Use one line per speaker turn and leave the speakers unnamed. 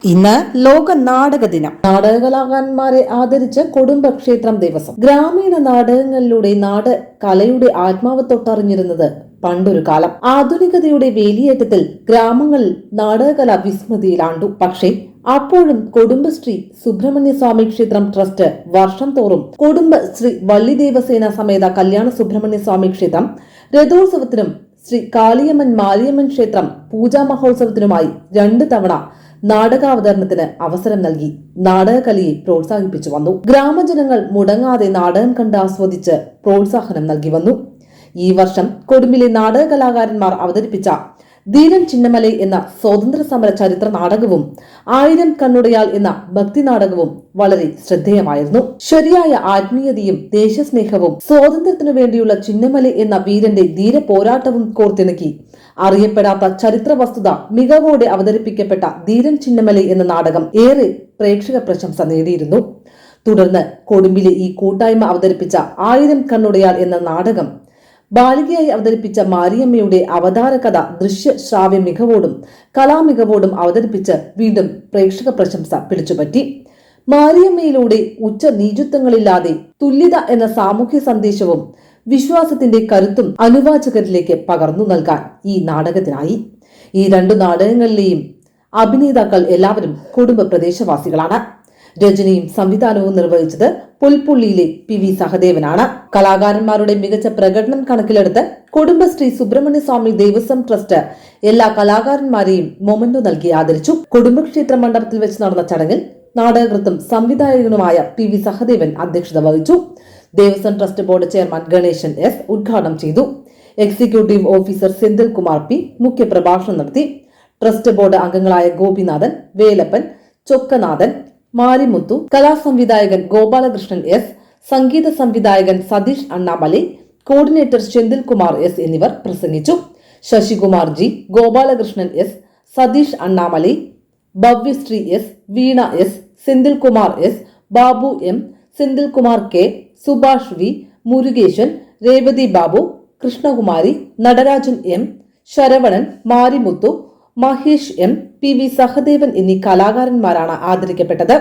ഇന്ന് ലോക നാടക ദിനം. നാടക കലാകാരന്മാരെ ആദരിച്ച് കുടുംബക്ഷേത്രം ദിവസം. ഗ്രാമീണ നാടകങ്ങളിലൂടെ കലയുടെ ആത്മാവ് തൊട്ടറിഞ്ഞിരുന്നത് പണ്ടൊരു കാലം. ആധുനികതയുടെ വേലിയേറ്റത്തിൽ ഗ്രാമങ്ങളിൽ നാടകകല വിസ്മൃതിയിലാണ്ടു. പക്ഷേ അപ്പോഴും കുടുംബശ്രീ സുബ്രഹ്മണ്യ സ്വാമി ക്ഷേത്രം ട്രസ്റ്റ് വർഷം തോറും കുടുംബശ്രീ വള്ളി ദേവസേന സമേത കല്യാണ സുബ്രഹ്മണ്യ സ്വാമി ക്ഷേത്രം രഥോത്സവത്തിനും ശ്രീ കാളിയമ്മൻ മാരിയമ്മൻ ക്ഷേത്രം പൂജാ മഹോത്സവത്തിനുമായി 2 തവണ നാടകാവതരണത്തിന് അവസരം നൽകി നാടകകലയെ പ്രോത്സാഹിപ്പിച്ചു വന്നു. ഗ്രാമജനങ്ങൾ മുടങ്ങാതെ നാടകം കണ്ട് ആസ്വദിച്ച് പ്രോത്സാഹനം നൽകി വന്നു. ഈ വർഷം കൊടുമ്പിലെ നാടക കലാകാരന്മാർ അവതരിപ്പിച്ച ധീരൻ ചിന്നമലൈ എന്ന സ്വാതന്ത്ര്യ സമര ചരിത്ര നാടകവും 1000 കണ്ണുടയാൾ എന്ന ഭക്തി നാടകവും വളരെ ശ്രദ്ധേയമായിരുന്നു. ശരിയായ ആത്മീയതയും ദേശസ്നേഹവും സ്വാതന്ത്ര്യത്തിനു വേണ്ടിയുള്ള ചിന്നമലൈ എന്ന വീരന്റെ ധീര പോരാട്ടവും കോർത്തിണക്കി അറിയപ്പെടാത്ത ചരിത്ര വസ്തുത മികവോടെ അവതരിപ്പിക്കപ്പെട്ട ധീരൻ ചിന്നമലൈ എന്ന നാടകം ഏറെ പ്രേക്ഷക പ്രശംസ നേടിയിരുന്നു. തുടർന്ന് കൊടുമ്പിലെ ഈ കൂട്ടായ്മ അവതരിപ്പിച്ച 1000 കണ്ണുടയാൾ എന്ന നാടകം ബാലികയായി അവതരിപ്പിച്ച മാരിയമ്മയുടെ അവതാര കഥ ദൃശ്യ ശ്രാവ്യ മികവോടും കലാമികവോടും അവതരിപ്പിച്ച് വീണ്ടും പ്രേക്ഷക പ്രശംസ പിടിച്ചുപറ്റി. മാരിയമ്മയിലൂടെ ഉച്ച നീചത്വങ്ങളില്ലാതെ തുല്യത എന്ന സാമൂഹ്യ സന്ദേശവും വിശ്വാസത്തിന്റെ കരുത്തും അനുവാചകരിലേക്ക് പകർന്നു നൽകാൻ ഈ നാടകത്തിനായി. ഈ 2 നാടകങ്ങളിലെയും അഭിനേതാക്കൾ എല്ലാവരും കുടുംബ പ്രദേശവാസികളാണ്. രചനയും സംവിധാനവും നിർവഹിച്ചത് പുൽപ്പുള്ളിയിലെ PV സഹദേവനാണ്. കലാകാരന്മാരുടെ മികച്ച പ്രകടനം കണക്കിലെടുത്ത് കുടുംബശ്രീ സുബ്രഹ്മണ്യ സ്വാമി ദേവസ്വം ട്രസ്റ്റ് എല്ലാ കലാകാരന്മാരെയും മൊമെന്റോ നൽകി ആദരിച്ചു. കുടുംബക്ഷേത്ര മണ്ഡപത്തിൽ വെച്ച് നടന്ന ചടങ്ങിൽ നാടകകൃത്തും സംവിധായകനുമായ PV സഹദേവൻ അധ്യക്ഷത വഹിച്ചു. Devaswom trust board chairman Ganesan S ഉദ്ഘാടനം ചെയ്തു. എക്സിക്യൂട്ടീവ് ഓഫീസർ സെന്തിൽകുമാർ P മുഖ്യപ്രഭാഷണം നടത്തി. ട്രസ്റ്റ് ബോർഡ് അംഗങ്ങളായ ഗോപിനാഥൻ, വേലപ്പൻ, ചൊക്കനാഥൻ, മാരിമുത്തു, കലാസംവിധായകൻ ഗോപാലകൃഷ്ണൻ S, സംഗീത സംവിധായകൻ സതീഷ് അണ്ണാമലൈ, കോർഡിനേറ്റർ സെന്തിൽകുമാർ S എന്നിവർ പ്രസംഗിച്ചു. Sasikumar G, Gopalakrishnan S, Satheesh Annamalai, Bhavyasree S, വീണ S, Senthilkumar S, Babu M, Senthilkumar K, Subhash V, Murukesan, Revathi Babu, Krishnakumari, Natarajan M, Saravanan, Marimuthu, Mahesh M, PV Sahadevan എന്നീ കലാകാരന്മാരാണ് ആദരിക്കപ്പെട്ടത്.